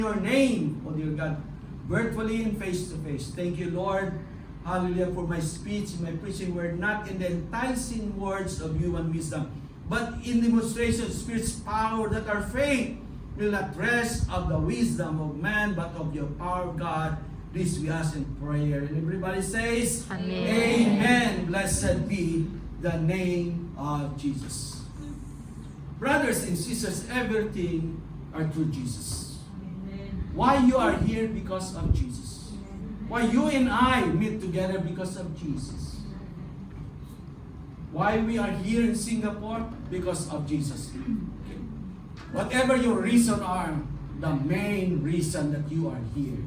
your name, O dear God, virtually and face to face. Thank you, Lord. Hallelujah, for my speech, my preaching word, not in the enticing words of human wisdom, but in demonstration of Spirit's power, that our faith will not rest of the wisdom of man, but of your power of God. This we ask in prayer. And everybody says, Amen. Amen. Blessed be the name of Jesus. Brothers and sisters, everything are through Jesus. Why you are here? Because of Jesus. Why you and I meet together? Because of Jesus. Why we are here in Singapore? Because of Jesus. Okay. Whatever your reason are, the main reason that you are here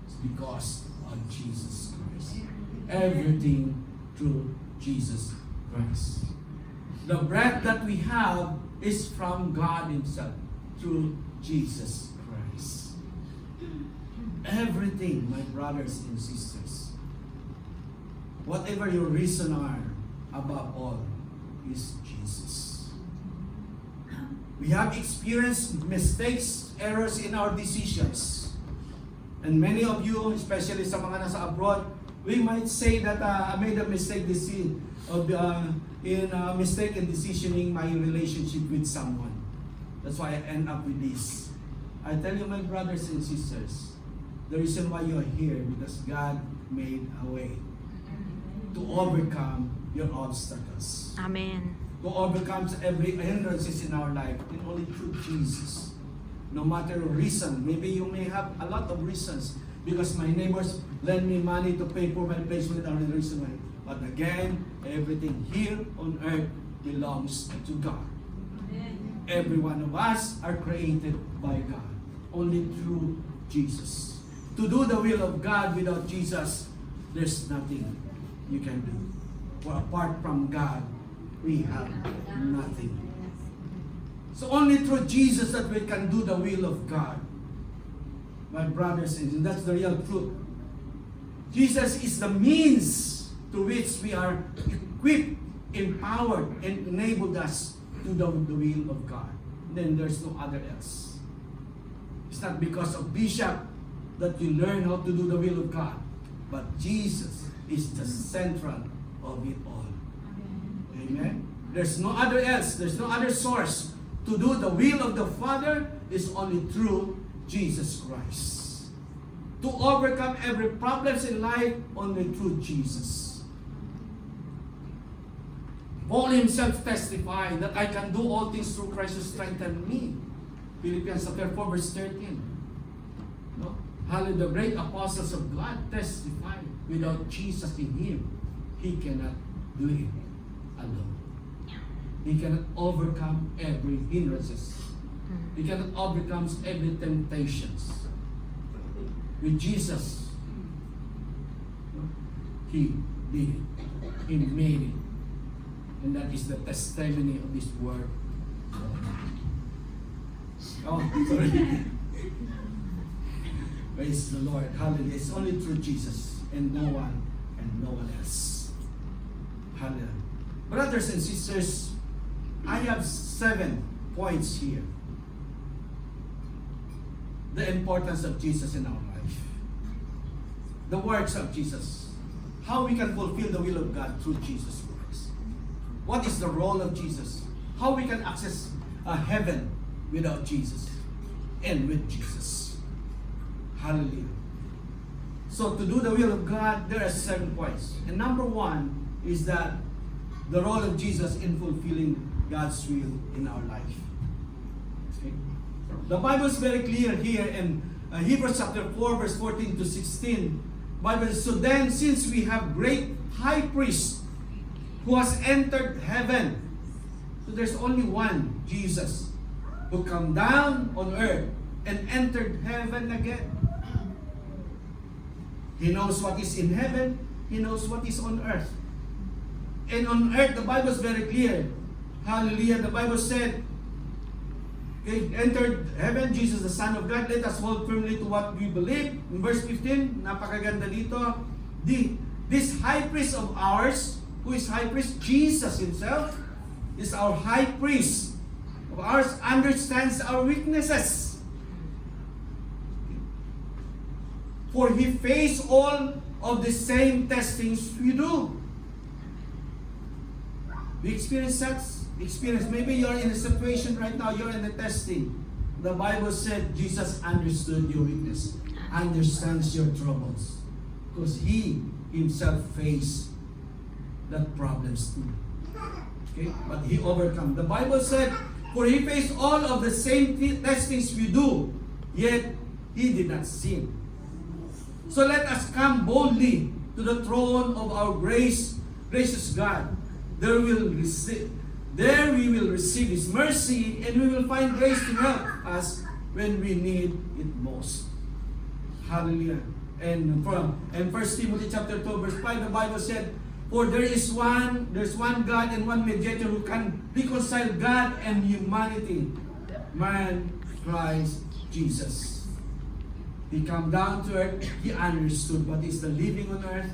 is because of Jesus Christ. Everything through Jesus Christ. The breath that we have is from God Himself through Jesus Christ. Everything, my brothers and sisters, whatever your reason are, above all, is Jesus. We have experienced mistakes, errors in our decisions. And many of you, especially sa mga nasa abroad, we might say that I made a mistake in decisioning my relationship with someone. That's why I end up with this. I tell you, my brothers and sisters, the reason why you are here, because God made a way to overcome your obstacles. Amen. To overcome every hindrances in our life, and only through Jesus. No matter the reason, maybe you may have a lot of reasons, because my neighbors lend me money to pay for my placement on the reason why. But again, everything here on earth belongs to God. Every one of us are created by God, only through Jesus. To do the will of God without Jesus, there's nothing you can do. For apart from God, we have nothing. So only through Jesus that we can do the will of God. My brothers and sisters, that's the real truth. Jesus is the means to which we are equipped, empowered, and enabled us to do the will of God. Then there's no other else. It's not because of bishop that you learn how to do the will of God, but Jesus is the central of it all. Amen. There's no other else. There's no other source to do the will of the Father. Is only through Jesus Christ. To overcome every problems in life, only through Jesus. Paul himself testified that I can do all things through Christ who strengthened me. Philippians chapter 4 verse 13. No? Hallelujah, the great apostles of God testified, without Jesus in him, he cannot do it alone. He cannot overcome every hindrances. He cannot overcome every temptations. With Jesus, he did it. He made it. And that is the testimony of this word. Oh, sorry. Praise the Lord. Hallelujah. It's only through Jesus and no one else. Hallelujah. Brothers and sisters, I have 7 points here. The importance of Jesus in our life. The works of Jesus. How we can fulfill the will of God through Jesus Christ. What is the role of Jesus? How we can access heaven without Jesus and with Jesus. Hallelujah. So to do the will of God, there are 7 points. And number 1 is that the role of Jesus in fulfilling God's will in our life. Okay? The Bible is very clear here in Hebrews chapter 4 verse 14 to 16. Bible says, so then since we have great high priest who has entered heaven, so there's only one, Jesus, who come down on earth and entered heaven again. He knows what is in heaven. He knows what is on earth. And on earth, the Bible is very clear. Hallelujah. The Bible said, he entered heaven, Jesus the Son of God. Let us hold firmly to what we believe. In verse 15, napakaganda dito. This high priest of ours, who is high priest? Jesus himself is our high priest of ours, understands our weaknesses. For He faced all of the same testings we do. We experience such experience. Maybe you're in a situation right now, you're in the testing. The Bible said Jesus understood your weakness, understands your troubles. Because He Himself faced that problems too. Okay? But He overcome. The Bible said, for He faced all of the same testings we do, yet He did not sin. So let us come boldly to the throne of our gracious God. There we will receive His mercy, and we will find grace to help us when we need it most. Hallelujah. And 1 Timothy chapter 2 verse 5, the Bible said, for there's one God and one mediator who can reconcile God and humanity, man, Christ Jesus. He came down to earth. He understood what is the living on earth.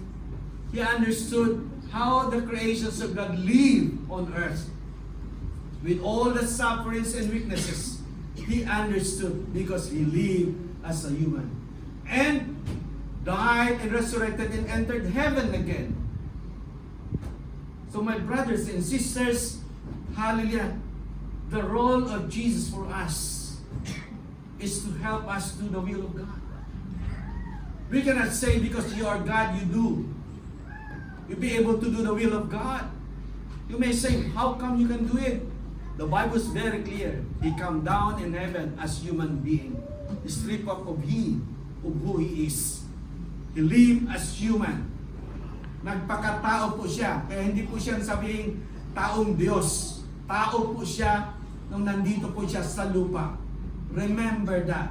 He understood how the creations of God live on earth. With all the sufferings and weaknesses, He understood because He lived as a human. And died and resurrected and entered heaven again. So my brothers and sisters, hallelujah, the role of Jesus for us is to help us do the will of God. We cannot say because you are God, you do. You'll be able to do the will of God. You may say, how come you can do it? The Bible is very clear. He came down in heaven as human being. He stripped off of who He is. He lived as human. Nagpakatao po siya. Kaya hindi po siya sabihin taong Diyos. Tao po siya nung nandito po siya sa lupa. Remember that.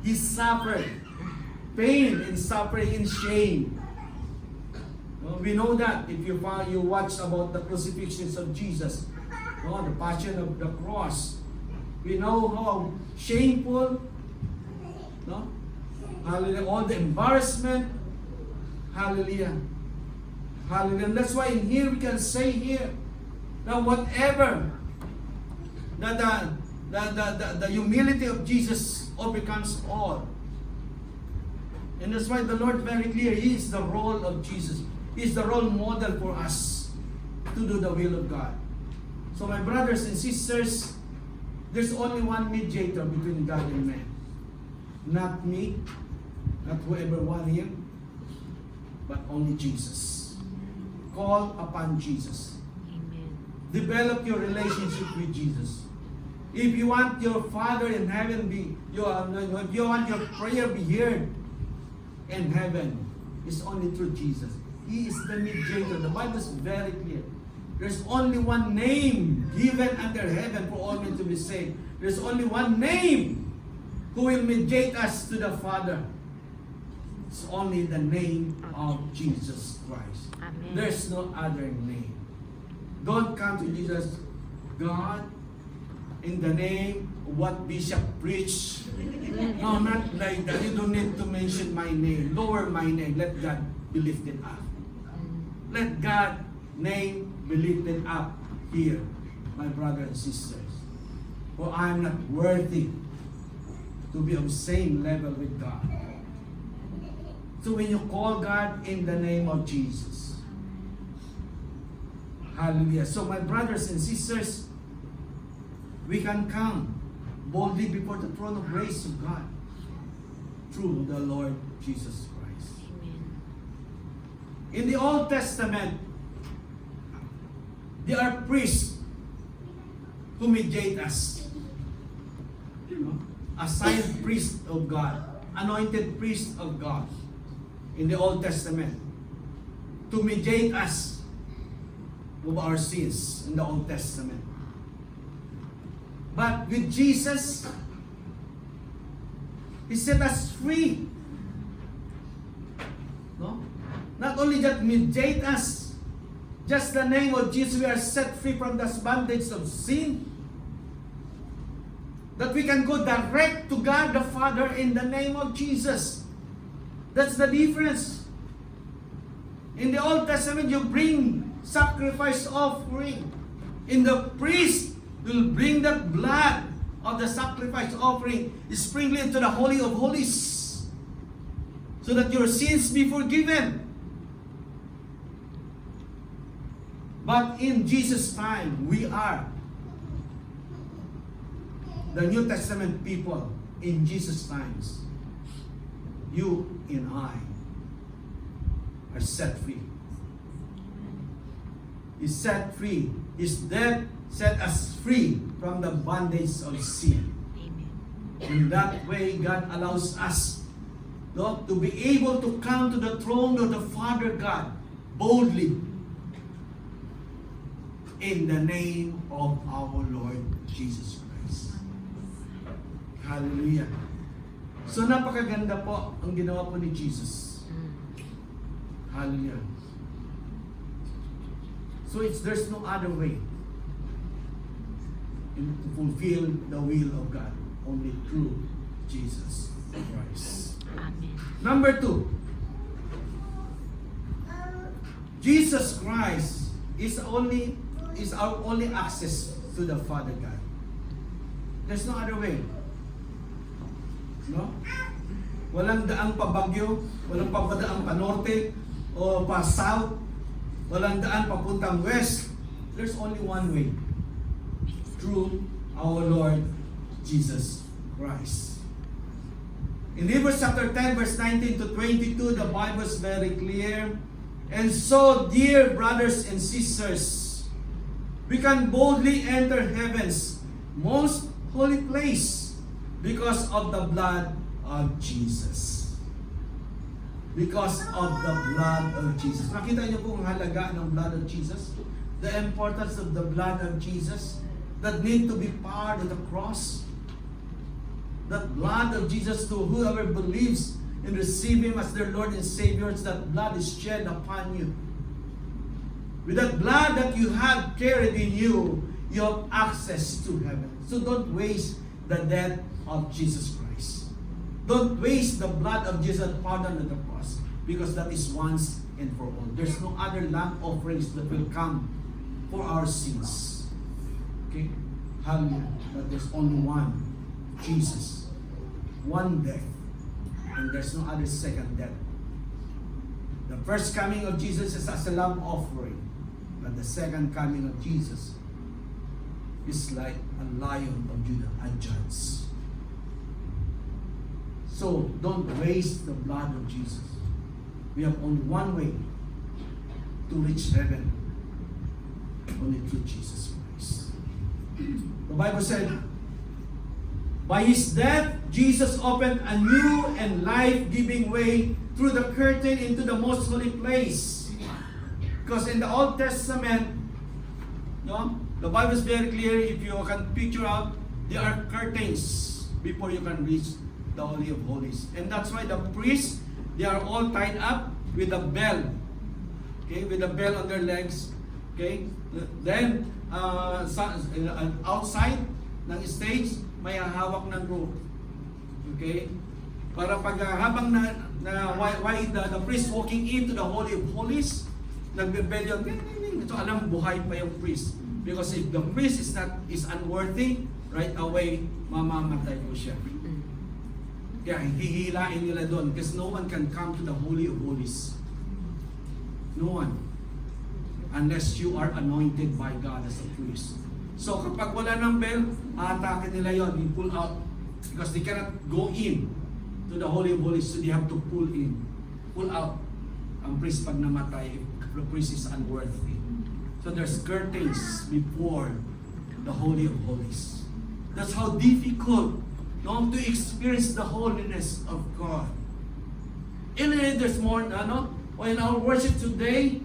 He suffered pain and suffering and shame. We know that if you watch about the crucifixions of Jesus, the passion of the cross, we know how shameful, hallelujah, all the embarrassment, hallelujah, hallelujah. And that's why in here we can say here that whatever the humility of Jesus overcomes all. And that's why the Lord very clear, He is the role of Jesus. He is the role model for us to do the will of God. So my brothers and sisters, there's only one mediator between God and man. Not me, not whoever want Him, but only Jesus. Call upon Jesus. Amen. Develop your relationship with Jesus. If you want your Father in heaven if you want your prayer be heard in heaven, it's only through Jesus. He is the mediator. The Bible is very clear. There's only one name given under heaven for all men to be saved. There's only one name who will mediate us to the Father. It's only the name of Jesus Christ. Amen. There's no other name. Don't come to Jesus, God, in the name of what Bishop preached. No, not like that. You don't need to mention my name. Lower my name. Let God be lifted up. Let God's name be lifted up here, my brothers and sisters. For I am not worthy to be on the same level with God. So when you call God in the name of Jesus, hallelujah. So my brothers and sisters, we can come boldly before the throne of grace of God through the Lord Jesus Christ. Amen. In the Old Testament, there are priests who mediate us. Assigned priest of God, anointed priest of God in the Old Testament to mediate us of our sins in the Old Testament. But with Jesus, He set us free. No? Not only that mediate us, just the name of Jesus, we are set free from the bondage of sin. That we can go direct to God the Father in the name of Jesus. That's the difference. In the Old Testament, you bring sacrifice offering. In the priest will bring the blood of the sacrifice offering, sprinkle into the Holy of Holies. so that your sins be forgiven. But in Jesus' time, we are the New Testament people in Jesus' times. You and I are set free. Is set free. His death set us free from the bondage of sin. In that way, God allows us, Lord, to be able to come to the throne of the Father God boldly in the name of our Lord Jesus Christ. Hallelujah. So napakaganda po ang ginawa po ni Jesus. Hallelujah. So there's no other way to fulfill the will of God, only through Jesus Christ. Amen. Number 2, Jesus Christ is our only access to the Father God. There's no other way. No? Walang daang pa Baguio, walang padaang pa Norte o pa South, walang daan papuntang West. There's only one way. Through our Lord Jesus Christ. In Hebrews chapter 10, verse 19 to 22, the Bible is very clear. And so, dear brothers and sisters, we can boldly enter heaven's most holy place because of the blood of Jesus. Because of the blood of Jesus. Nakita niyo po ang halaga ng blood of Jesus? The importance of the blood of Jesus that need to be part of the cross. That blood of Jesus, to whoever believes and receive Him as their Lord and Savior, that blood is shed upon you. With that blood that you have carried in you, you have access to heaven. So don't waste the death of Jesus Christ. Don't waste the blood of Jesus pardon on the cross, because that is once and for all. There's no other lamb offerings that will come for our sins. Okay? Hallelujah. But there's only one, Jesus. One death. And there's no other second death. The first coming of Jesus is as a lamb offering. But the second coming of Jesus is like a lion of Judah, a judge. So don't waste the blood of Jesus. We have only one way to reach heaven. Only through Jesus Christ. The Bible said, by His death, Jesus opened a new and life-giving way through the curtain into the most holy place. Because in the Old Testament, no, the Bible is very clear. If you can picture out, there are curtains before you can reach the Holy of Holies. And that's why the priests, they are all tied up with a bell. Okay, with a bell on their legs. Okay, then outside ng stage, may hawak ng rope. Okay? Para pag habang the priest walking into the Holy of Holies, nagbe-bell yun, ito alam, buhay pa yung priest. Because if the priest is unworthy, right away, mamamatay po siya. Kaya hihilain nila doon, because no one can come to the Holy of Holies. No one. Unless you are anointed by God as a priest. So kapag wala ng bell, atake nila yon, you pull out. Because they cannot go in to the Holy of Holies, so they have to pull in. Pull out. Ang priest pag namatay, the priest is unworthy. So there's curtains before the Holy of Holies. That's how difficult, no, to experience the holiness of God. And there's more, in our worship today,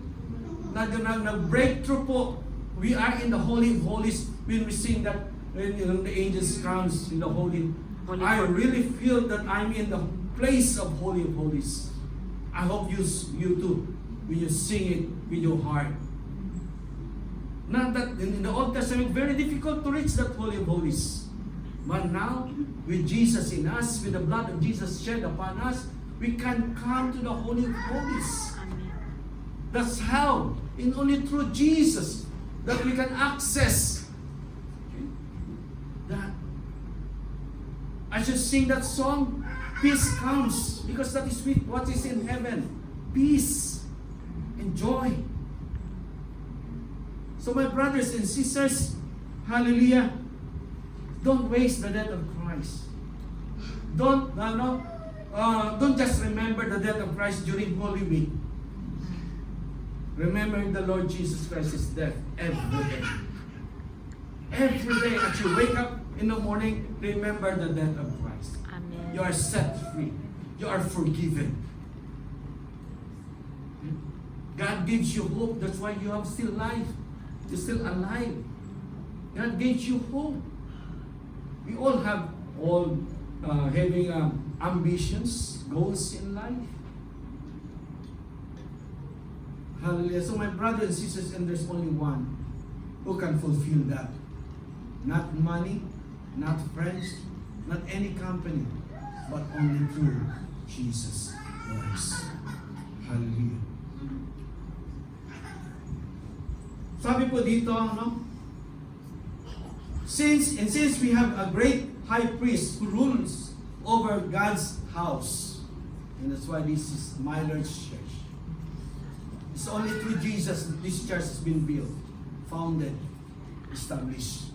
nag-breakthrough po. We are in the Holy of Holies when we sing that, when the angels comes in the Holy. I really feel that I'm in the place of Holy of Holies. I hope you too, when you sing it with your heart. Not that in the Old Testament, very difficult to reach that Holy of Holies. But now, with Jesus in us, with the blood of Jesus shed upon us, we can come to the Holy of Holies. That's how, in only through Jesus, that we can access that. I should sing that song. Peace comes because that is what is in heaven. Peace and joy. So my brothers and sisters, hallelujah, don't waste the death of Christ. Don't just remember the death of Christ during Holy Week. Remember the Lord Jesus Christ's death every day. Every day as you wake up in the morning, remember the death of Christ. Amen. You are set free. You are forgiven. God gives you hope. That's why you have still life. You're still alive. God gives you hope. We all have having ambitions, goals in life. Hallelujah. So my brothers and sisters, and there's only one who can fulfill that. Not money, not friends, not any company, but only through Jesus Christ. Hallelujah. Sabi po dito, no? Since we have a great high priest who rules over God's house, and that's why this is my Lord's church. It's only through Jesus that this church has been built, founded, established.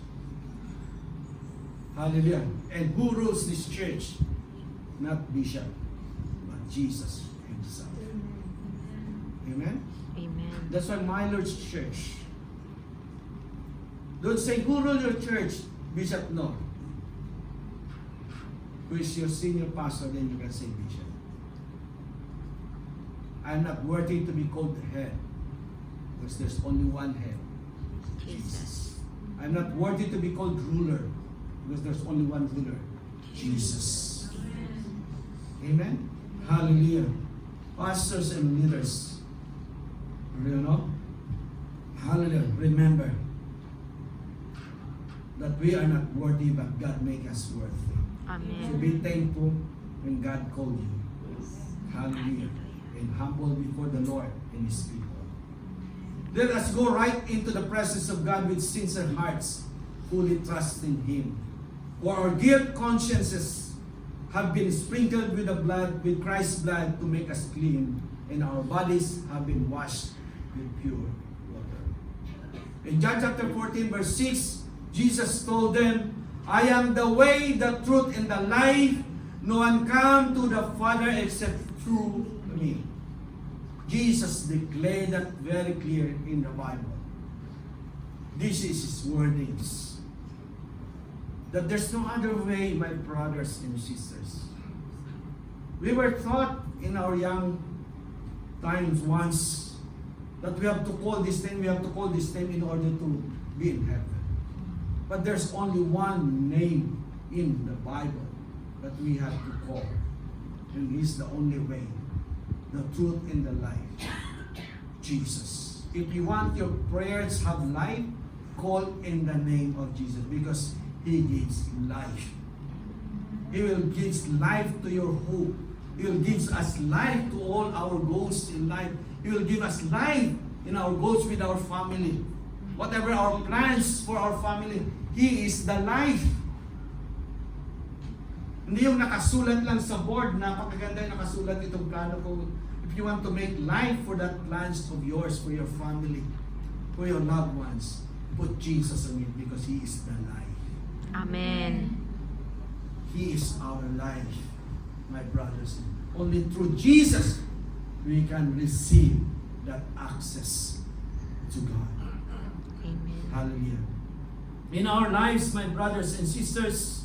Hallelujah. And who rules this church? Not bishop, but Jesus himself. Amen? Amen. That's why my Lord's church. Don't say, who rules your church? Bishop, no. Who is your senior pastor, then you can say bishop. I'm not worthy to be called the head, because there's only one head, Jesus. I'm not worthy to be called ruler, because there's only one ruler, Jesus. Amen? Hallelujah. Pastors and leaders, you know? Hallelujah. Remember that we are not worthy, but God make us worthy. Amen. So be thankful when God called you. Hallelujah. And humble before the Lord and His people. Let us go right into the presence of God with sincere hearts, fully trusting Him. For our guilt consciences have been sprinkled with the blood, with Christ's blood, to make us clean, and our bodies have been washed with pure water. In John chapter 14, verse 6, Jesus told them, I am the way, the truth, and the life. No one come to the Father except through me. Jesus declared that very clear in the Bible. This is His wordings. That there's no other way, my brothers and sisters. We were taught in our young times once that we have to call this name, in order to be in heaven. But there's only one name in the Bible that we have to call. And He's the only way, the truth, and the life. Jesus. If you want your prayers have life, call in the name of Jesus, because He gives life. He will give life to your hope. He will give us life to all our goals in life. He will give us life in our goals with our family. Whatever our plans for our family, He is the life. Hindi yung nakasulat lang sa board, napakaganda yung nakasulat itong plano ko. If you want to make life for that plans of yours, for your family, for your loved ones, put Jesus on it, because He is the life. Amen. He is our life, my brothers. Only through Jesus we can receive that access to God. Amen. Hallelujah. In our lives, my brothers and sisters,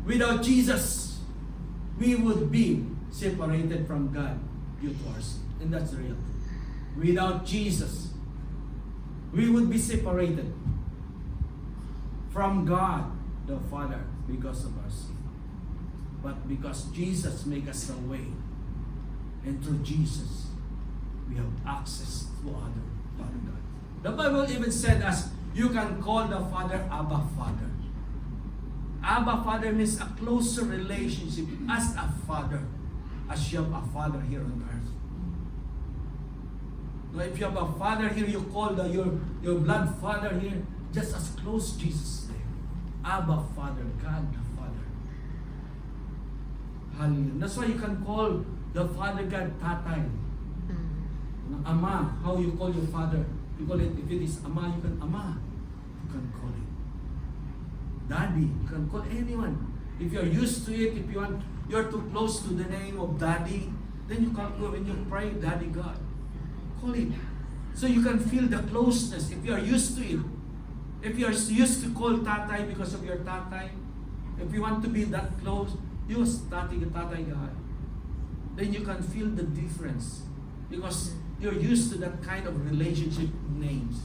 without Jesus, we would be separated from God due to our sin. And that's real. Without Jesus, we would be separated from God the Father because of our sin. But because Jesus makes us a way, and through Jesus, we have access to Father God. The Bible even said us, you can call the Father Abba Father. Abba Father means a closer relationship as a father, as you have a father here on earth. So if you have a father here, you call your blood father here, just as close Jesus there. Abba Father, God the Father. Hallelujah. That's why you can call the Father God Tatay. Ama, how you call your father? You call it, if it is Ama, you can Ama. You can call it. Daddy, you can call anyone. If you're used to it, if you're too close to the name of Daddy, then you can go when you pray, Daddy God. Call it. So you can feel the closeness if you're used to it. If you're used to call Tatay because of your Tatay, if you want to be that close, use Tatay God. Then you can feel the difference because you're used to that kind of relationship names.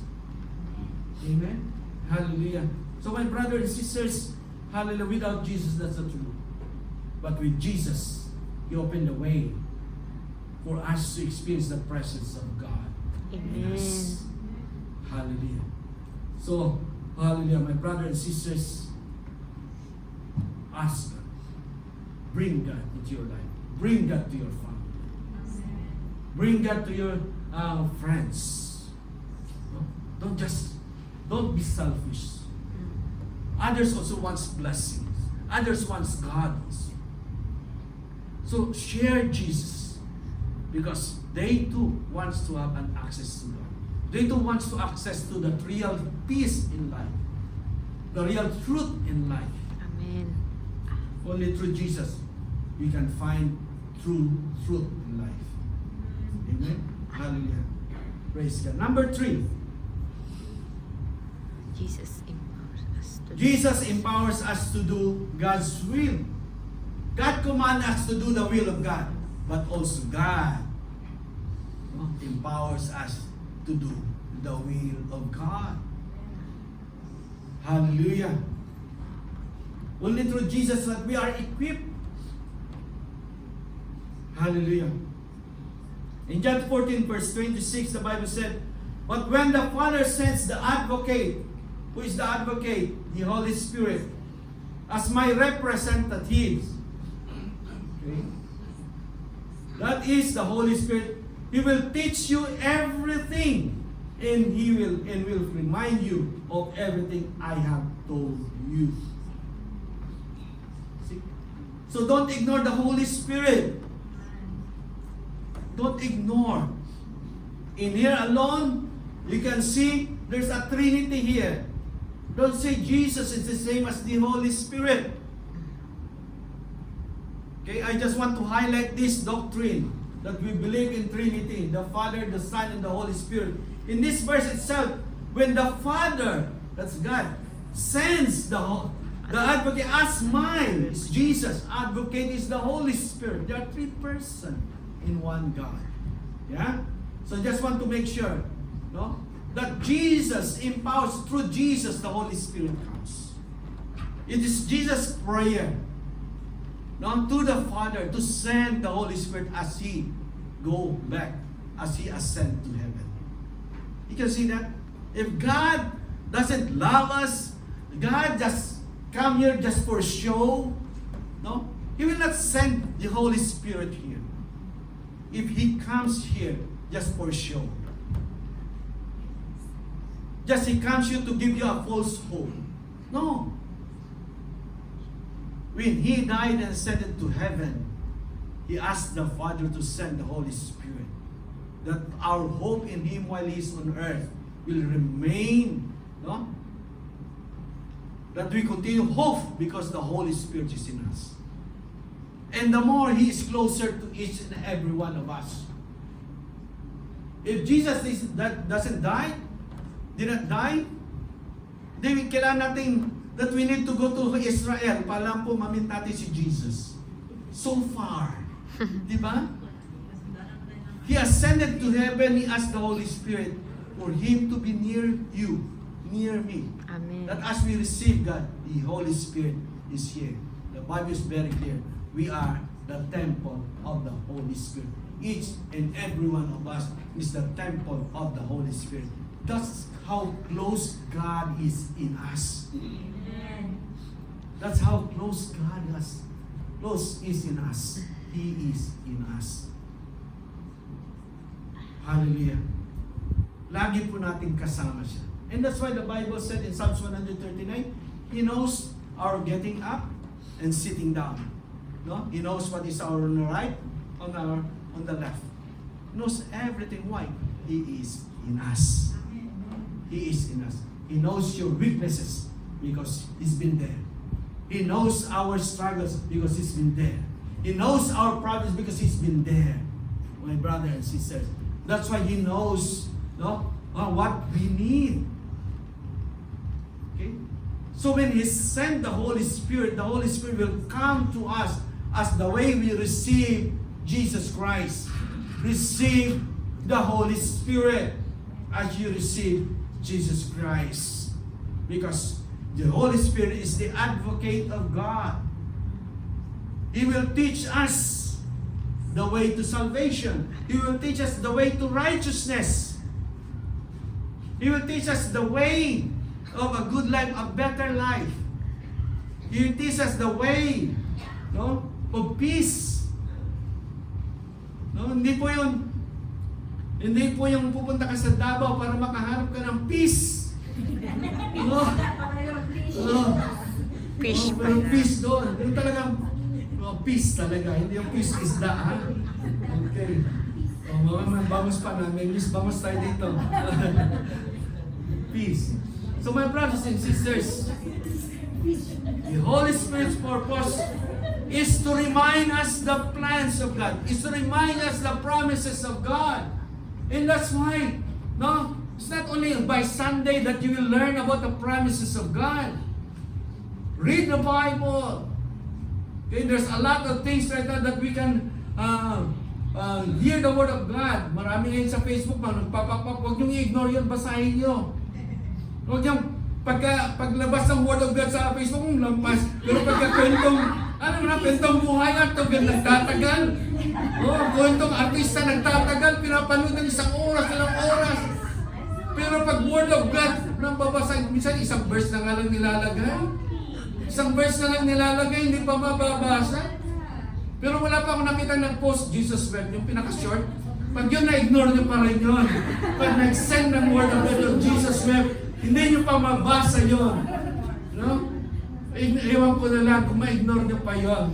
Amen? Hallelujah. So my brothers and sisters, hallelujah, without Jesus, that's not true. But with Jesus, He opened the way for us to experience the presence of God in us. Hallelujah. So, hallelujah, my brothers and sisters, ask God. Bring God into your life. Bring God to your family. Bring God to your friends. No? Don't be selfish. Others also wants blessings. Others wants God. So share Jesus because they too wants to have an access to God. They too wants to access to the real peace in life, the real truth in life. Amen. Only through Jesus we can find true truth in life. Amen. Hallelujah. Praise God. Number 3. Jesus empowers us to do God's will. God commands us to do the will of God, but also God empowers us to do the will of God. Hallelujah. Only through Jesus that we are equipped. Hallelujah. In John 14 verse 26, the Bible said, but when the Father sends the advocate, who is the advocate? The Holy Spirit, as my representatives. Okay? That is the Holy Spirit. He will teach you everything, and He will remind you of everything I have told you. See? So don't ignore the Holy Spirit. Don't ignore. In here alone, you can see there's a Trinity here. Don't say Jesus is the same as the Holy Spirit. Okay, I just want to highlight this doctrine that we believe in Trinity, the Father, the Son, and the Holy Spirit. In this verse itself, when the Father, that's God, sends the advocate as mine, is Jesus. Advocate is the Holy Spirit. There are 3 persons in one God. Yeah? So just want to make sure, no? That Jesus empowers, through Jesus the Holy Spirit comes. It is Jesus' prayer, no, to the Father to send the Holy Spirit as He go back, as He ascend to heaven. You can see that? If God doesn't love us, God just come here just for show, no? He will not send the Holy Spirit here. If He comes here just for show. Just He comes here to give you a false hope. No. When He died and ascended to heaven, He asked the Father to send the Holy Spirit. That our hope in Him while He is on earth will remain. No? That we continue hope because the Holy Spirit is in us. And the more He is closer to each and every one of us. If Jesus doesn't die, did not die, then kailangan natin that we need to go to Israel para lang po mamit natin si Jesus. So far. Diba? He ascended to heaven. He asked the Holy Spirit for Him to be near you, near me. Amen. That as we receive God, the Holy Spirit is here. The Bible is very clear. We are the temple of the Holy Spirit. Each and every one of us is the temple of the Holy Spirit. That's how close God is in us. Amen. That's how close God is in us. He is in us. Hallelujah. Lagi po natin kasama siya. And that's why the Bible said in Psalms 139, He knows our getting up and sitting down. No? He knows what is our on the right, on the left. He knows everything. Why? He is in us. He is in us. He knows your weaknesses because He's been there. He knows our struggles because He's been there. He knows our problems because He's been there. My brother and sisters. That's why He knows, no, what we need. Okay? So when He sent the Holy Spirit will come to us as the way we receive Jesus Christ. Receive the Holy Spirit as you receive Jesus Christ. Because the Holy Spirit is the advocate of God. He will teach us the way to salvation. He will teach us the way to righteousness. He will teach us the way of a good life, a better life. He will teach us the way, no, of peace. No, hindi po yung pupunta ka sa Davao para makahanap ka ng peace. No? Fish Pero peace doon. Yung talagang peace talaga. Hindi yung peace isda, ha? Okay. Mga bangos pa na. May miss bangos tayo dito. Peace. So my brothers and sisters, the Holy Spirit's purpose is to remind us the plans of God. Is to remind us the promises of God. And that's why, no, it's not only by Sunday that you will learn about the promises of God. Read the Bible. Okay, there's a lot of things right now that we can hear the Word of God. Marami ngayon sa Facebook nagpapapap. Huwag niyong i-ignore yun, basahin niyo. Huwag niyong paglabas ng Word of God sa Facebook, lampas. Pero kwentong buhay at nagtatagal. Kwentong artista nagtatagal, pinapanood ng isang oras. Pero pag Word of God nang babasahin, minsan isang verse na nga lang nilalagay. Isang verse na lang nilalagay, hindi pa mababasa. Pero wala pa akong nakita nag-post Jesus Web, yung pinaka-short. Pag yun, na-ignore nyo pa rin yun. Pag nag-send ng Word of God of Jesus Web, hindi nyo pa mabasa yun. No? Ewan ko na lang kung ma-ignore nyo pa yun.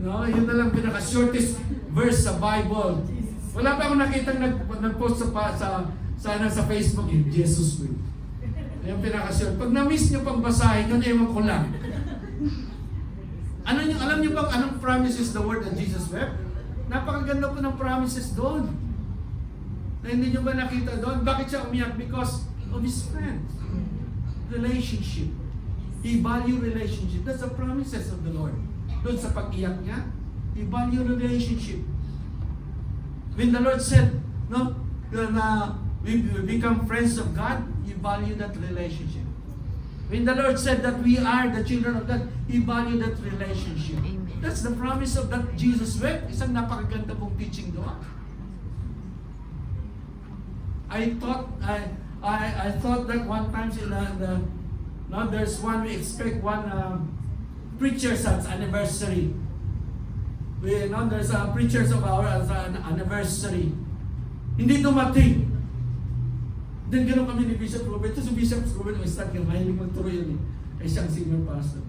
No? Yun na lang pinaka-shortest verse sa Bible. Wala pa akong nakita nag-post sa Facebook, yung Jesus Web. Yung pinaka-short. Pag na-miss nyo pang basahin yun, ewan ko lang. Alam nyo bang anong promises the word of Jesus wept? Napakaganda po ng promises doon. Na hindi nyo ba nakita doon? Bakit siya umiyak? Because of his friend. Relationship. He value relationship. That's the promises of the Lord. Doon sa pag-iyak niya, he value relationship. When the Lord said, no, na we become friends of God, He value that relationship. When the Lord said that we are the children of God, He value that relationship. Amen. That's the promise of that Jesus wept. Isang napakaganda pong teaching doon. I thought that one time there's one we expect one preacher's anniversary. There's a preachers of ours anniversary. Hindi dumating. Then gano'n kami ni Bishop Robert. Ito si Bishop Robert, may start yung mahilig magturo yun eh. Ay siyang senior pastor.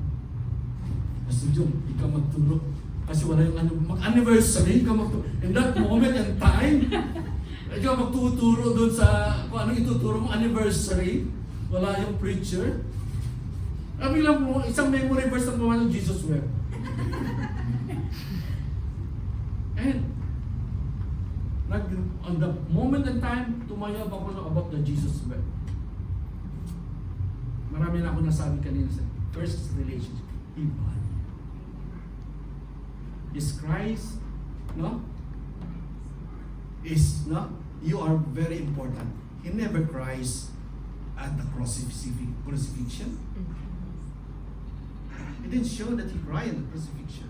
Pastor John, ikaw magturo. Kasi wala yung mag-anniversary, ikaw magturo. In that moment and time, ikaw magtuturo doon sa kung anong ituturo mo, anniversary. Wala yung preacher. Kami lang mo, isang memory verse ng mga ng Jesus wept. And on the moment and time, tumayo ako about the Jesus wept. Marami na ako nasabi kanina sa first relationship. Is Christ, no? You are very important. He never cries at the crucifixion. It didn't show that he cried at the crucifixion.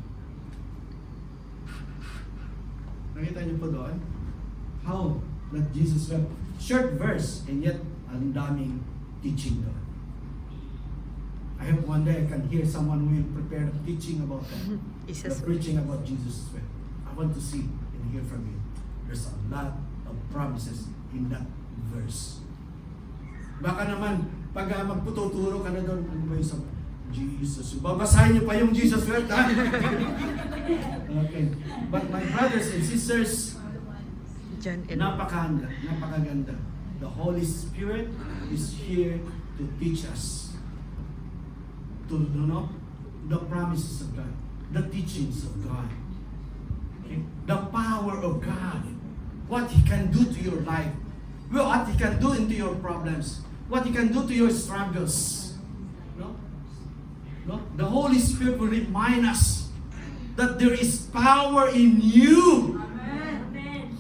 Nakita niyo po doon? How that Jesus wept. Short verse, and yet ang daming teaching doon. I hope one day I can hear someone who will prepare a teaching about that. The preaching about Jesus wept. I want to see and hear from you. There's a lot of promises in that verse. Baka naman, pag magpututuro ka na doon, ano ba yung Jesus. Babasahin niyo pa yung Jesus word, ha? Okay. But my brothers and sisters, John and napakaganda. The Holy Spirit is here to teach us to know the promises of God, the teachings of God, okay? The power of God, what He can do to your life, what He can do into your problems, what He can do to your struggles. No? No? The Holy Spirit will remind us that there is power in you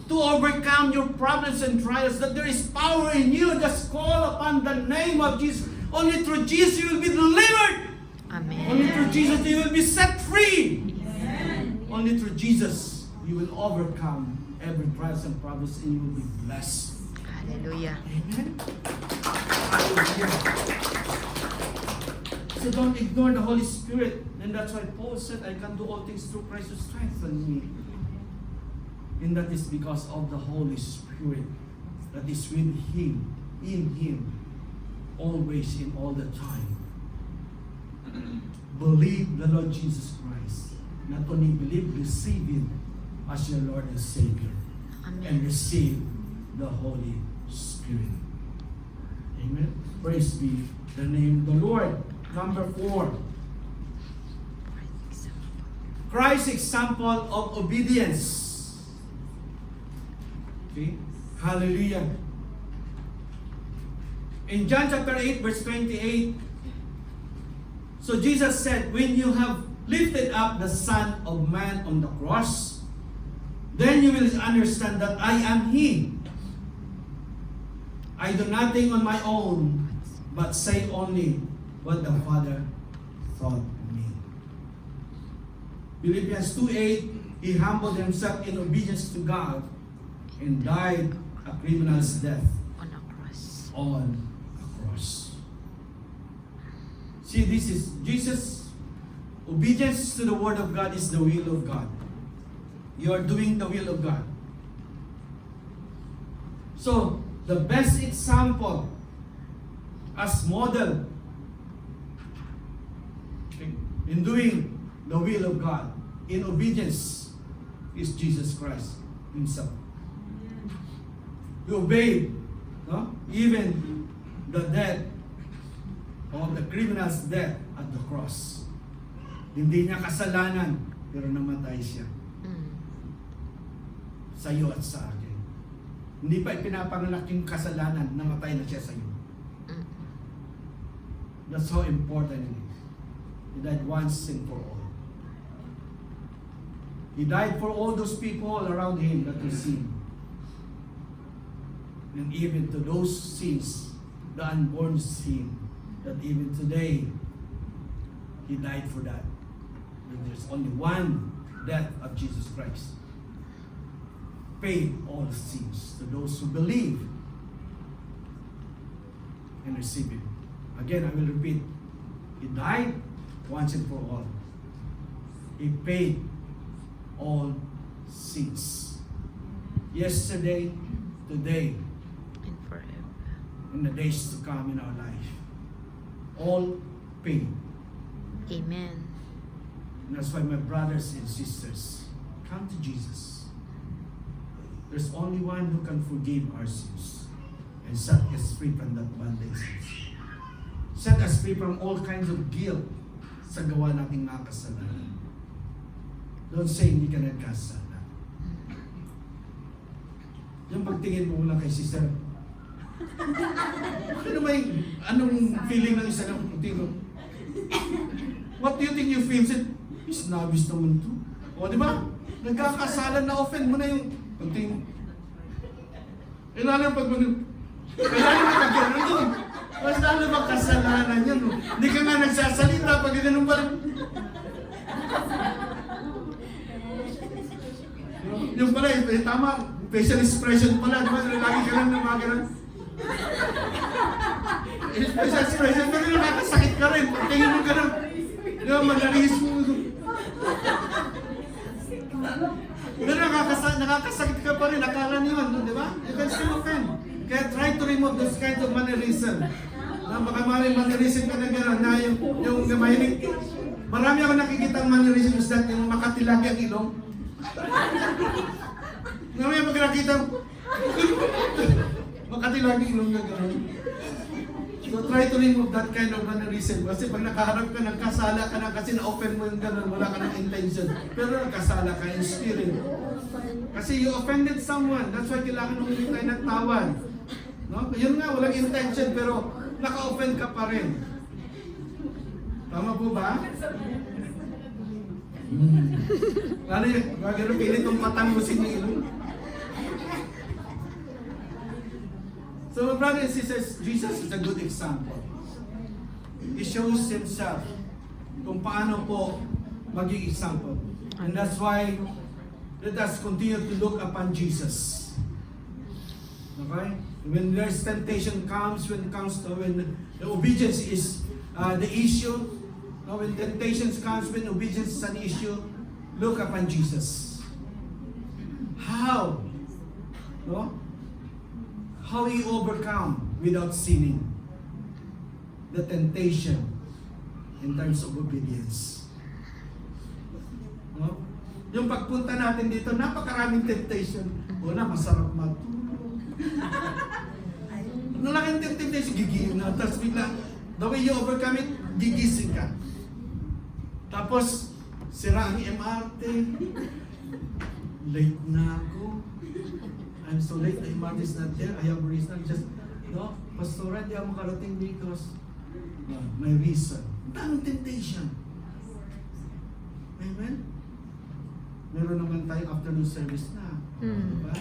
to overcome your problems and trials, that there is power in you. Just call upon the name of Jesus. Only through Jesus you will be delivered. Amen. Only through Jesus you will be set free. Only through Jesus you will overcome every trials and problems, and you will be blessed. Hallelujah. Amen. Hallelujah. So don't ignore the Holy Spirit. And that's why Paul said, I can do all things through Christ who strengthens me. And that is because of the Holy Spirit that is with Him, in Him, always in all the time. Believe the Lord Jesus Christ. Not only believe, receive Him as your Lord and Savior. And Amen. receive the Holy Spirit. Amen. Praise be the name of the Lord. Number 4. Christ's example of obedience. Okay? Hallelujah. In John chapter 8, verse 28, so Jesus said, when you have lifted up the Son of Man on the cross, then you will understand that I am He. I do nothing on my own, but say only what the Father taught me. Philippians 2:8, He humbled Himself in obedience to God and died a criminal's death On a cross. on a cross. See, this is Jesus. Obedience to the Word of God is the will of God. You are doing the will of God. So, the best example as model in doing the will of God, in obedience, is Jesus Christ Himself. He obeyed, no? Even the death of the criminal's death at the cross. Hindi niya kasalanan, pero namatay siya. Sa iyo at sa akin. Hindi pa ipinapanganak yung kasalanan, namatay na siya sa iyo. That's how important it is. He died once and for all. He died for all those people around Him that were sin. And even to those sins, the unborn sin, that even today, He died for that. And there's only one death of Jesus Christ. Paid all sins to those who believe and receive Him. Again, I will repeat. He died once and for all. He paid all sins. Yesterday, today, And forever. in the days to come in our life. All paid. Amen. And that's why my brothers and sisters, come to Jesus. There's only one who can forgive our sins and set us free from that bondage. Set us free from all kinds of guilt sa gawa nating mga kasalanan. Don't say hindi ka nagkasala. Yung pagtingin mo lang kay sister, ano ba yung, anong feeling ng isa ng pagtingin? What do you think you feel? Said, snobbish naman to. O, di ba? Nagkakasalan na offend mo na yung pagtingin. Kailangan pag kailangan magkagano yun. Mas lalo ba kasalanan yun? No? Hindi ka nga nagsasalita pag ganun pa rin. Yung pala, tama, facial expression pala, di ba? Lagi ka lang na mga ganun. Facial expression, pero nakakasakit ka rin. Tingin mo ganun. Di ba, malalis mo. Pero nakakasakit ka pa rin, akala niyo, di ba? You can still offend. Kaya try to remove those kinds of mannerism. Na baka mannerism ka na gano'n, na yung mahilig. Marami ako nakikita ang mannerism is that yung makatilaki ang ilong. Marami ako nakikita, makatilaki ang ilong na gano'n. So try to remove that kind of mannerism. Kasi pag nakaharap ka, nagkasala ka na kasi na-open mo yung gano'n, wala ka ng intention. Pero nagkasala ka in spirit. Kasi you offended someone. That's why kailangan humingi tayo ng tawad. No? Yun nga, walang intention pero naka-offend ka pa rin. Tama po ba? Ano yun? Gagano pilit kong patangusin yung ilong. So my brothers and sisters, Jesus is a good example. He shows Himself kung paano po maging example. And that's why let us continue to look upon Jesus. Okay? When there's temptation comes, when the obedience is the issue, no, when temptations comes, when obedience is an issue, look upon Jesus. How? No? How He overcome without sinning the temptation in terms of obedience. No? Yung pagpunta natin dito, napakaraming temptation. Una, masarap matulog. Nalaking temptation, gigising na. Tapos bigla, the way you overcome it, gigising ka. Tapos, sira ang MRT. Late na ako. I'm so late, the MRT is not there. I have a reason. Just, no, Pastor, hindi ako makarating because my reason. Daming temptation. Amen? Meron naman tayong afternoon service na. Diba?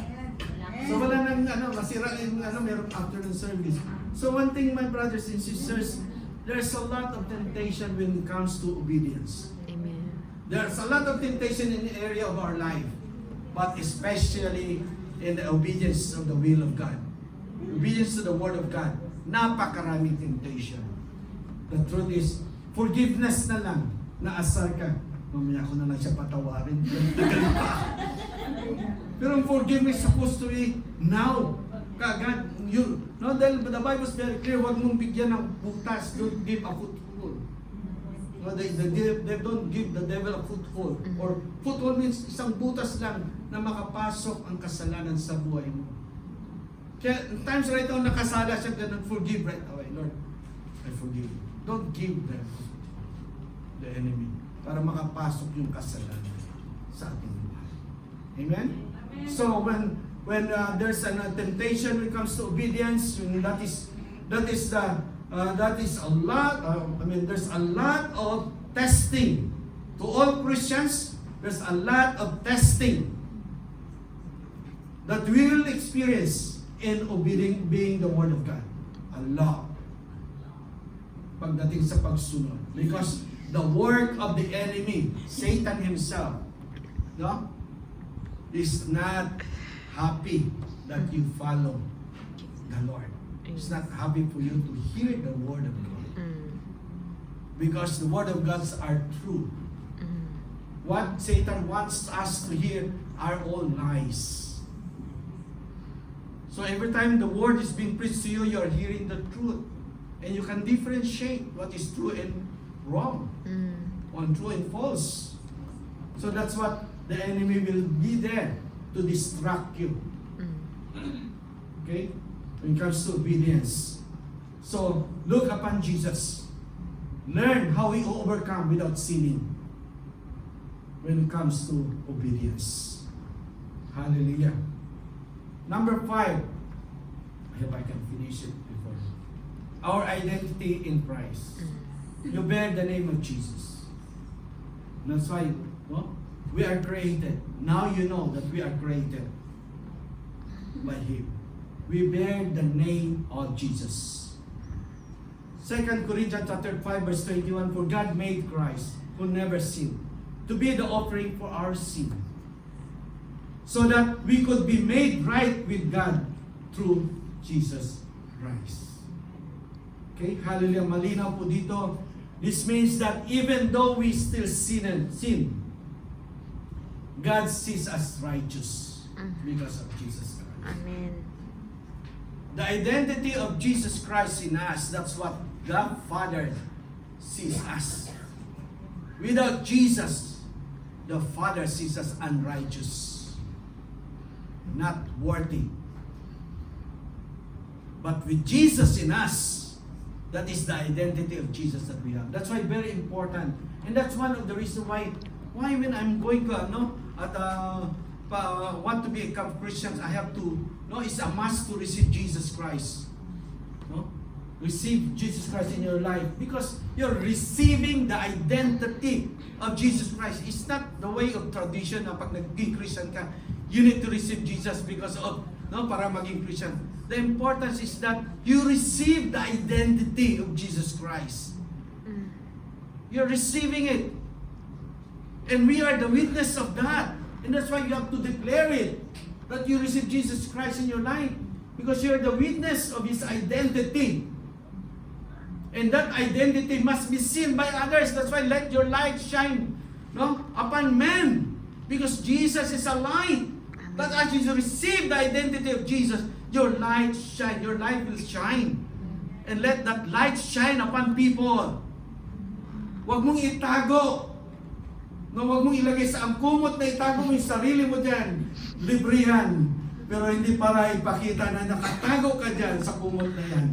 So wala nang masira yung meron afternoon service. So one thing, my brothers and sisters, there's a lot of temptation when it comes to obedience. Amen. There's a lot of temptation in the area of our life, but especially in the obedience of the will of God. Obedience to the Word of God. Napakaraming temptation. The truth is, forgiveness na lang, naasar ka. Mamaya ko na lang siya patawarin. Tagal pa. Pero ang forgiveness supposed to be now. Kagad, dahil the Bible is very clear, huwag mong bigyan ng butas, don't give a foothold. No, they don't give the devil a foothold. Or foothold means isang butas lang na makapasok ang kasalanan sa buhay mo. Kaya times right now nakasala siya, ganun, forgive right away. Lord, I forgive you. Don't give them the enemy para makapasok yung kasalanan sa ating buhay. Amen? So when there's a temptation when it comes to obedience, that is a lot. There's a lot of testing. To all Christians, there's a lot of testing that we will experience in obeying the Word of God. A lot. Pagdating sa pagsunod. Because the work of the enemy, Satan himself, no, is not happy that you follow the Lord. He's not happy for you to hear the Word of God. Because the Word of God are true. What Satan wants us to hear are all lies. So every time the Word is being preached to you, you are hearing the truth. And you can differentiate what is true and wrong. On true and false. So that's what the enemy will be there to distract you. Okay? When it comes to obedience. So, look upon Jesus. Learn how He overcome without sinning when it comes to obedience. Hallelujah. Number 5. I hope I can finish it before. Our identity in Christ. You bear the name of Jesus. That's why we are created. Now you know that we are created by Him. We bear the name of Jesus. 2 Corinthians chapter 5 verse 21, for God made Christ, who never sinned, to be the offering for our sin, so that we could be made right with God through Jesus Christ. Okay, hallelujah, malinaw po dito. This means that even though we still sin, God sees us righteous because of Jesus Christ. Amen. The identity of Jesus Christ in us, that's what the Father sees us. Without Jesus, the Father sees us unrighteous, not worthy. But with Jesus in us, that is the identity of Jesus that we have. That's why very important. And that's one of the reasons why when I'm going to want to become Christians, I have to, it's a must to receive Jesus Christ. No? Receive Jesus Christ in your life because you're receiving the identity of Jesus Christ. It's not the way of tradition na pag naging Christian ka, you need to receive Jesus because of, para maging Christian. The importance is that you receive the identity of Jesus Christ. You're receiving it. And we are the witness of that. And that's why you have to declare it. That you receive Jesus Christ in your life. Because you're the witness of His identity. And that identity must be seen by others. That's why let your light shine upon men. Because Jesus is a light. That as you receive the identity of Jesus, your light shine. Your light will shine. And let that light shine upon people. Huwag mong itago. Huwag mong ilagay sa angkumot na itago mo yung sarili mo dyan. Libre yan. Pero hindi para ipakita na nakatago ka dyan sa kumot na yan.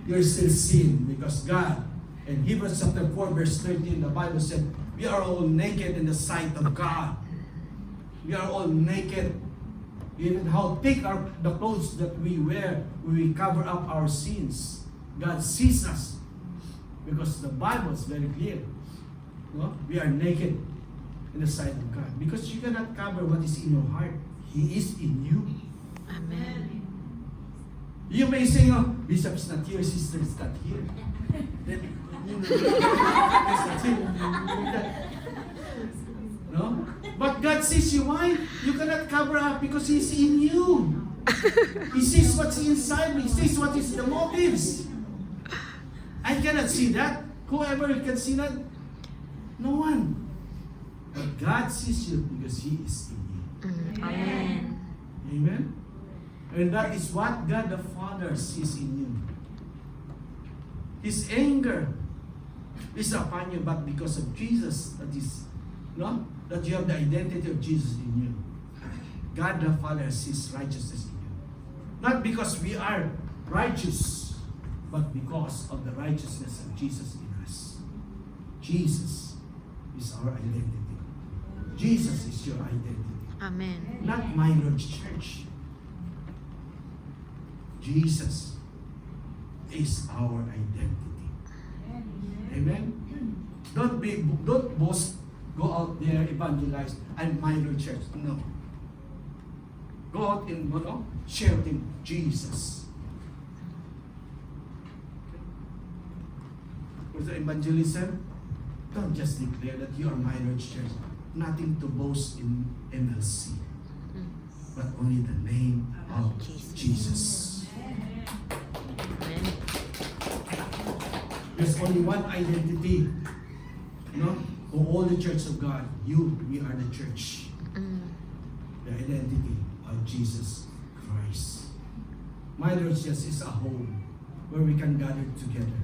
You're still sin because God, in Hebrews chapter 4 verse 13, the Bible said, we are all naked in the sight of God. We are all naked. Even how thick are the clothes that we wear, we cover up our sins. God sees us. Because the Bible is very clear. We are naked in the sight of God. Because you cannot cover what is in your heart. He is in you. Amen. You may say, Bishop is not here, sister is not here. Then, it's not here. No? But God sees you. Why? You cannot cover up because He's in you. He sees what's inside me. He sees what is the motives. I cannot see that. Whoever can see that? No one. But God sees you because He is in you. Amen. Amen? And that is what God the Father sees in you. His anger is upon you, but because of Jesus, that you have the identity of Jesus in you. God the Father sees righteousness in you. Not because we are righteous, but because of the righteousness of Jesus in us. Jesus is our identity. Jesus is your identity. Amen. Not my Lord's church. Jesus is our identity. Amen? Don't boast, go out there, evangelize, I'm my Lord's church. No. Go out and shouting Jesus. For the evangelism, don't just declare that you are my Lord's church. Nothing to boast in MLC, but only the name of Jesus. Amen. There's only one identity, for all the church of God. We are the church. The identity of Jesus Christ. My Lord's church is a home where we can gather together,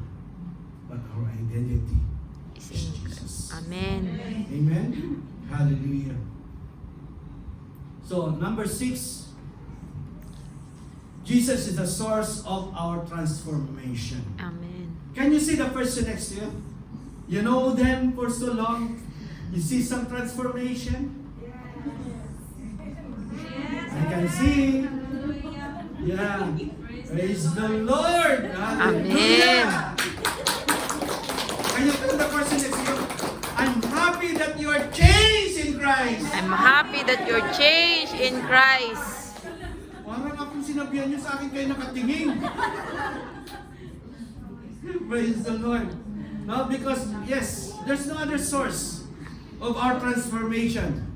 but our identity is Jesus. Amen. Amen? Hallelujah. So, number 6, Jesus is the source of our transformation. Amen. Can you see the person next to you? You know them for so long. You see some transformation? I can see. Yeah. Praise the Lord. Hallelujah. Can you tell the person next to you? I'm happy that you are changed in Christ. I'm happy that you're changed in Christ. Parang akong sinabihan niyo sa akin kayo nakatingin. Praise the Lord. No, because yes, there's no other source of our transformation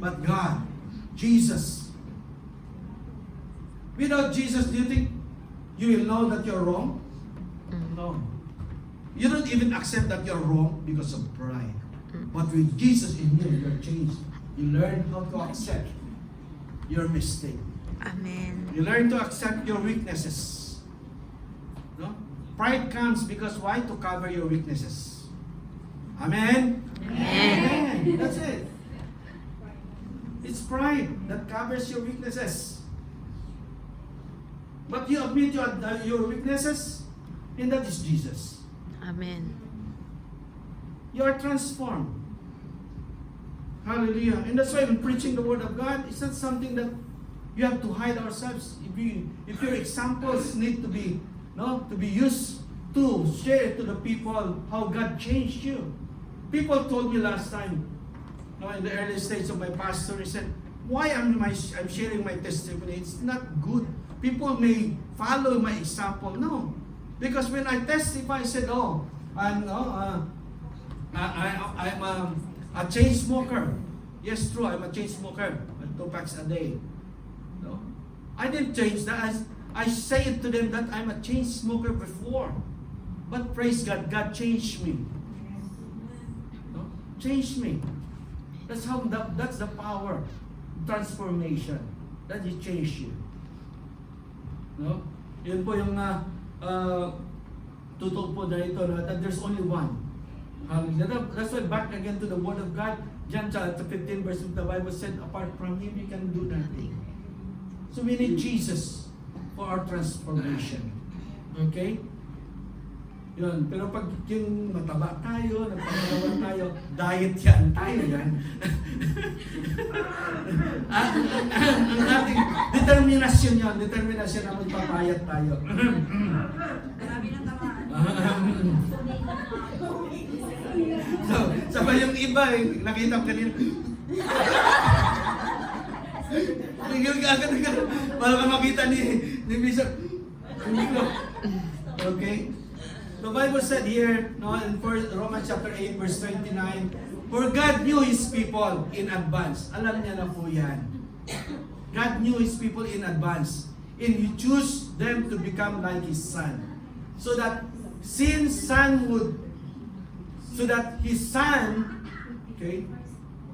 but God, Jesus. Without Jesus, do you think you will know that you're wrong? No. You don't even accept that you're wrong because of pride. But with Jesus in you, you're changed. You learn how to accept your mistake. Amen. You learn to accept your weaknesses. Pride comes because why? To cover your weaknesses. Amen? Amen. That's it. It's pride that covers your weaknesses. But you admit your weaknesses, and that is Jesus. Amen. You are transformed. Hallelujah. And that's why when preaching the Word of God, it's not something that you have to hide ourselves. If your examples need to be used to share to the people how God changed you. People told me last time, in the early stage of my pastor, he said, why I'm sharing my testimony? It's not good. People may follow my example. No. Because when I testify, I said, I'm a chain smoker. Yes, true, I'm a chain smoker. 2 packs a day. No? I didn't change that. I say it to them that I'm a chain smoker before. But praise God, God changed me. No? Changed me. That's the power. Transformation. That He changed you. No? Yun po yung tutog po na ito, that there's only one. That's why back again to the Word of God, John chapter 15 verse 2, the Bible said, apart from Him, you can do nothing. So we need Jesus for our transformation. Okay? Yun. Pero pag yung mataba tayo, nagpapagawan tayo, diet yan. Tayo yan. Ang ating determinasyon yan. Determinasyon na magpapayat tayo. Grabe ng tamaan. So, sabay yung iba, nakita ko kanina. Agad-agad. Para ka makita ni Bishop. Okay? The Bible said here, in Romans chapter 8, verse 29, for God knew His people in advance. Alam niya na po yan. God knew His people in advance. And He chose them to become like His Son. So that His Son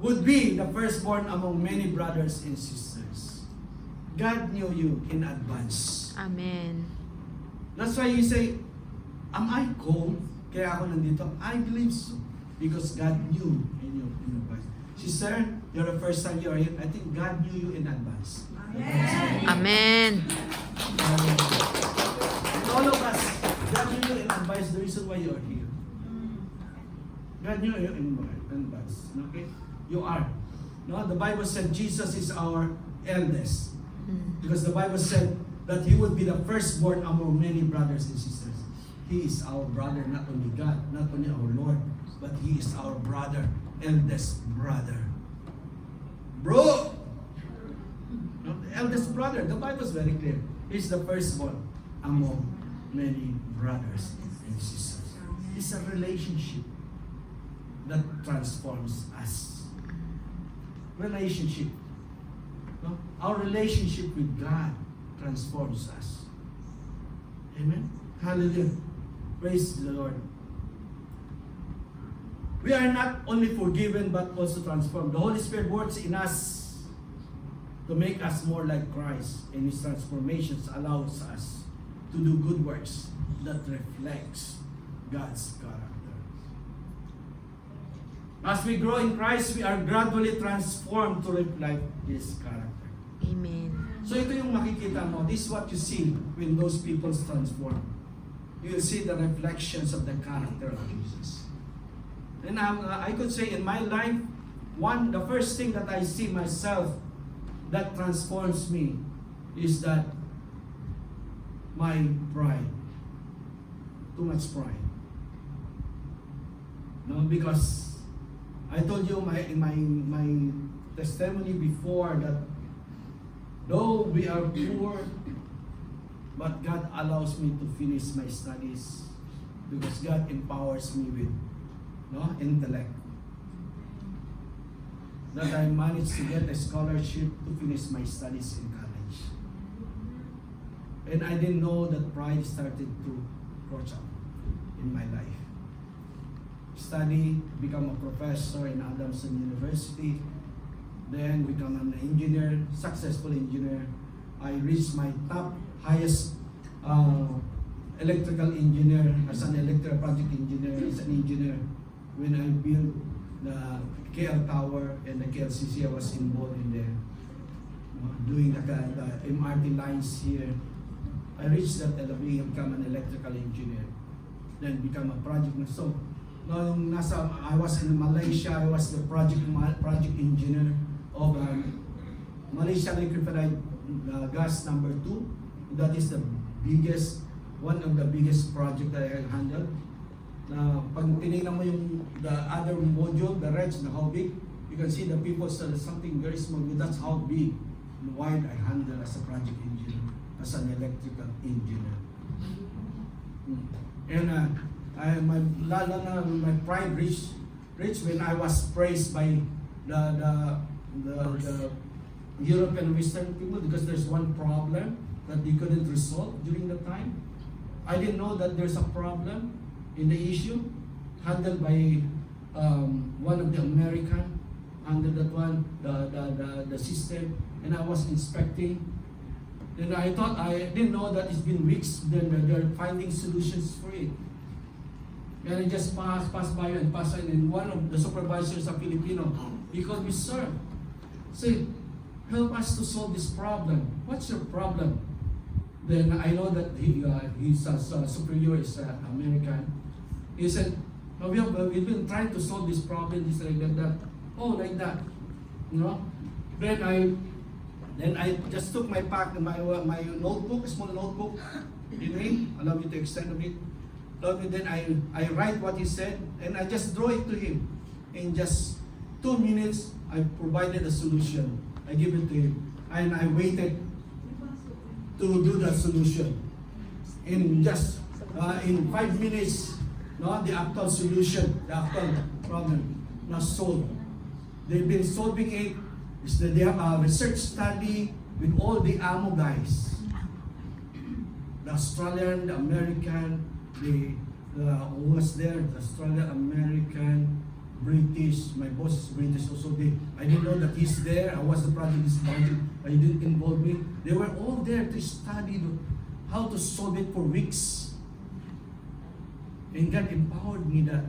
would be the firstborn among many brothers and sisters. God knew you in advance. Amen. That's why you say, am I called? Kaya ako nandito. I believe so. Because God knew in advance. Sister, you're the first time you are here. I think God knew you in advance. Amen. And all of us, God knew you in advance. The reason why you are here. God knew you in advance. Okay? You are. No, the Bible said Jesus is our eldest. Because the Bible said that He would be the firstborn among many brothers and sisters. He is our brother, not only God, not only our Lord, but He is our brother, eldest brother. Bro! No, the eldest brother, the Bible is very clear. He's the firstborn among many brothers and sisters. It's a relationship that transforms us. Relationship. No? Our relationship with God transforms us. Amen? Hallelujah. Praise the Lord. We are not only forgiven but also transformed. The Holy Spirit works in us to make us more like Christ, and His transformations allows us to do good works that reflects God's character. As we grow in Christ, we are gradually transformed to reflect His character. Amen. So ito yung makikita mo. This is what you see when those people transform. You will see the reflections of the character of Jesus. And I could say in my life, the first thing that I see myself that transforms me is that my pride. Too much pride. No, because I told you in my testimony before that though we are poor, but God allows me to finish my studies because God empowers me with intellect. That I managed to get a scholarship to finish my studies in college. And I didn't know that pride started to approach up in my life. Study, become a professor in Adamson University, then become an engineer, successful engineer. I reached my top highest electrical engineer, as an electrical project engineer, as an engineer. When I built the KL Tower and the KLCC, I was involved in the doing the MRT lines here. I reached that level, become an electrical engineer, then become a project. So, nung I was in Malaysia, I was the project engineer of Malaysia Liquefied Gas number 2. That is the biggest, one of the biggest project that I handled. Na pag tinignan mo yung the other module, the reds, na how big, you can see the people said something very small. That's how big and wide I handle as a project engineer, as an electrical engineer. And my pride reached when I was praised by the European Western people, because there's one problem that they couldn't resolve during the time. I didn't know that there's a problem in the issue handled by one of the American, handled that one, the system, and I was inspecting. And I thought, I didn't know that it's been weeks, then they're finding solutions for it. And I just passed by and passed by, and one of the supervisors, a Filipino, he called me, "Sir, say, help us to solve this problem. What's your problem?" Then I know that his superior is American. He said, "No, we've been trying to solve this problem, this like that. Oh, like that, you know." Then I just took my notebook, a small notebook, allow me to extend a bit. Then I write what he said, and I just draw it to him. In just 2 minutes, I provided a solution. I give it to him, and I waited to do the solution. In just in 5 minutes, the actual solution, the actual problem, was solved. They've been solving it. They have a research study with all the AMO guys, the Australian, the American, who was there, the Australian, American, British. My boss is British also. I didn't know that he's there. I was the project, but he didn't involve me. They were all there to study how to solve it for weeks. And God empowered me that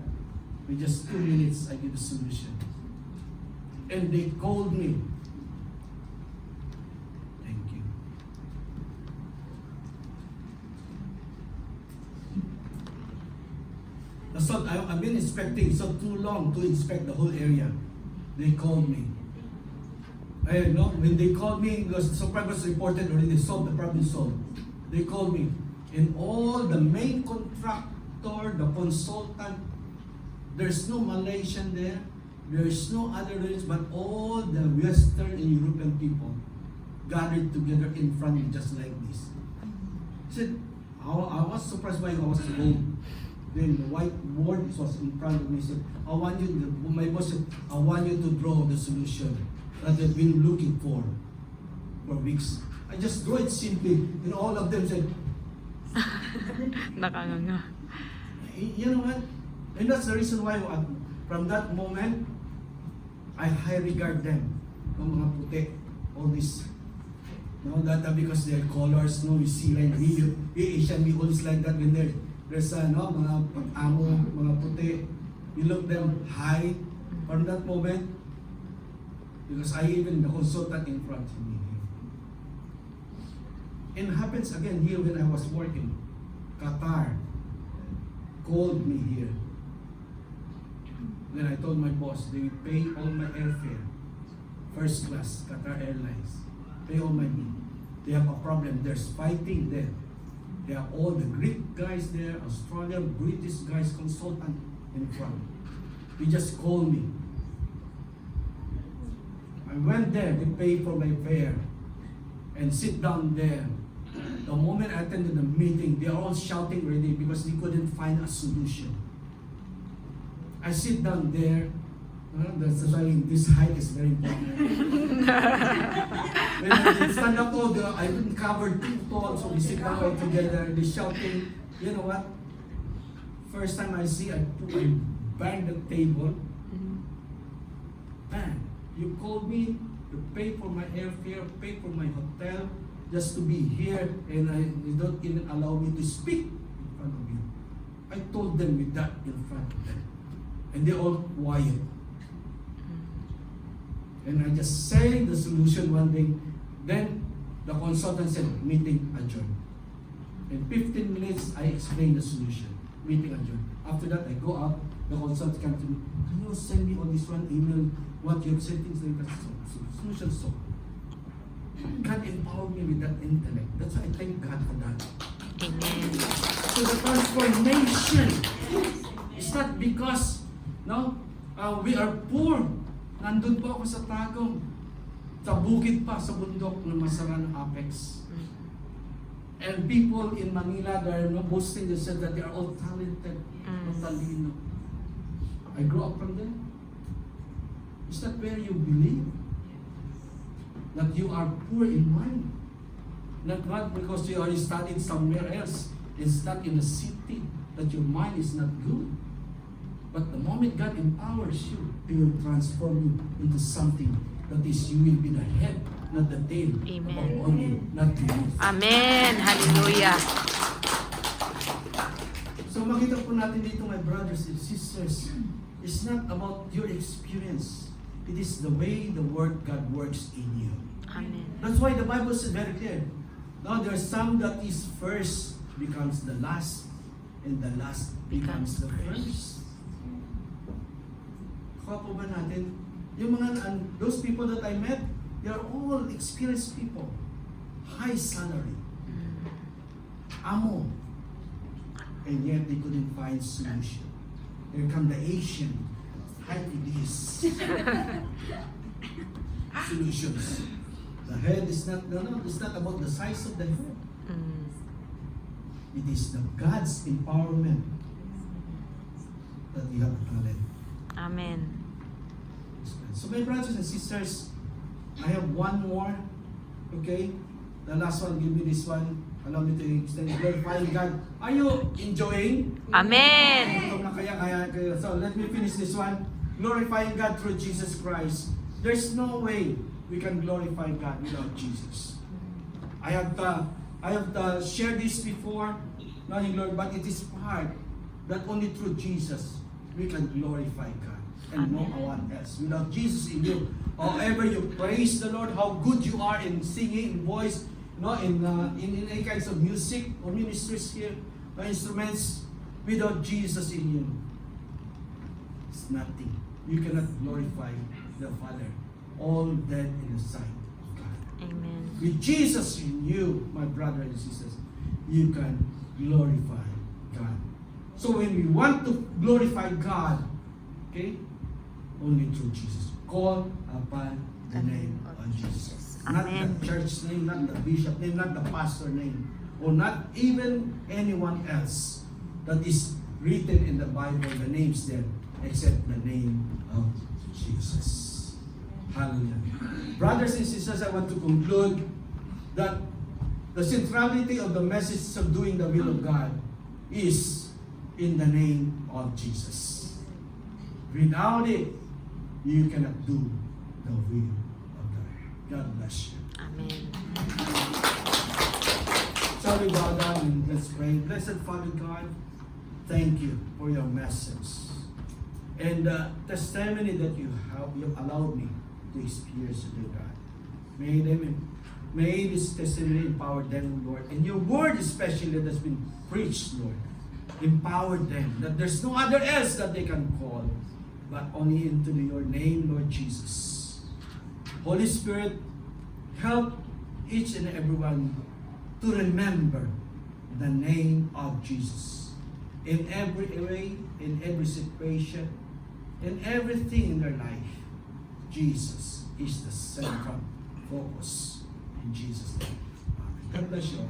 with just 2 minutes, I give a solution. And they called me. Thank you. So I've been inspecting so too long to inspect the whole area. They called me. I know when they called me, because the supervisor reported already solved the problem solved. They called me, and all the main contractor, the consultant, there's no Malaysian there. There is no other race, but all the Western and European people gathered together in front of me just like this. He said, I was surprised by I was home. Then the whiteboard was in front of me. He said, my boss said, I want you to draw the solution that they've been looking for weeks. I just draw it simply, and all of them said, Nakanganga. you know what? And that's the reason why from that moment, I high regard them, yung mga puti, all this. No, that because their colors, no, we see like we Asian, we always like that when there's mga pag-amo, mga puti, you look them high. From that moment, because I even the consultant in front of me. And it happens again here when I was working. Qatar called me here. Then I told my boss, they pay all my airfare. First class, Qatar Airlines. Pay all my bill. They have a problem. There's fighting there. There are all the Greek guys there, Australian, British guys, consultant in front. He just called me. I went there, they paid for my fare and sit down there. The moment I attended the meeting, they are all shouting already because they couldn't find a solution. I sit down there. That's why this height is very important. When I did stand up, I didn't cover too tall, so we sit down all together. They shouting. You know what? First time I see, I banged the table. Man, you called me to pay for my airfare, pay for my hotel, just to be here, and you don't even allow me to speak. You front of you. I told them with that in front of them. And they all quiet. And I just say the solution one day. Then the consultant said, meeting adjourned. In 15 minutes, I explained the solution. Meeting adjourned. After that, I go up. The consultant comes to me, can you send me on this one email what you have said, things like that. So, solution so. God empowered me with that intellect. That's why I thank God for that. Amen. So the transformation is not because we are poor. Nandun po ako sa Tagum. Sa bukid pa, sa bundok na masara ng Apex. And people in Manila, they are boasting, they said that they are all talented, talino. I grew up from there. Is that where you believe? That you are poor in mind? Not because you are studied somewhere else. It's not in the city that your mind is not good. But the moment God empowers you, He will transform you into something that is, you will be the head, not the tail. Amen. Above only, not the youth. Amen. Hallelujah. So makita po natin dito, my brothers and sisters, it's not about your experience. It is the way the Word God works in you. Amen. That's why the Bible is very clear. Now there are some that is first becomes the last, and the last becomes the first. Kaya po ba natin, yung those people that I met, they are all experienced people. High salary. Amo. And yet they couldn't find solution. Here come the Asian. High this. Solutions. The head is not, it's not about the size of the head. It is the God's empowerment that we have talent. Amen. So my brothers and sisters, I have one more. Okay? The last one, give me this one. Allow me to extend glorifying God. Are you enjoying? Amen. Gutom na kaya. So let me finish this one. Glorifying God through Jesus Christ. There's no way we can glorify God without Jesus. I have shared this before, not in glory, but it is part that only through Jesus we can glorify God and no one else. Without Jesus in you, however you praise the Lord, how good you are in singing, in voice, in any kinds of music or ministries here, instruments, without Jesus in you, it's nothing. You cannot glorify the Father. All dead in the sight of God. Amen. With Jesus in you, my brothers and sisters, you can glorify God. So when we want to glorify God, okay, only through Jesus. Call upon the name of Jesus. Not Amen. the church name, not the bishop name, not the pastor name, or not even anyone else that is written in the Bible, the names there, except the name of Jesus. Hallelujah. Brothers and sisters, I want to conclude that the centrality of the message of doing the will of God is in the name of Jesus. Without it, you cannot do the will of God. God bless you. Amen. Shall we bow down and let's pray. Blessed Father God, thank you for your message and the testimony that you have allowed me to experience, dear God. May this testimony empower them, Lord. And your word especially that has been preached, Lord. Empower them that there's no other else that they can call but only into your name, Lord Jesus. Holy Spirit, help each and everyone to remember the name of Jesus. In every way, in every situation, in everything in their life, Jesus is the central focus. In Jesus' name. Amen. God bless you all.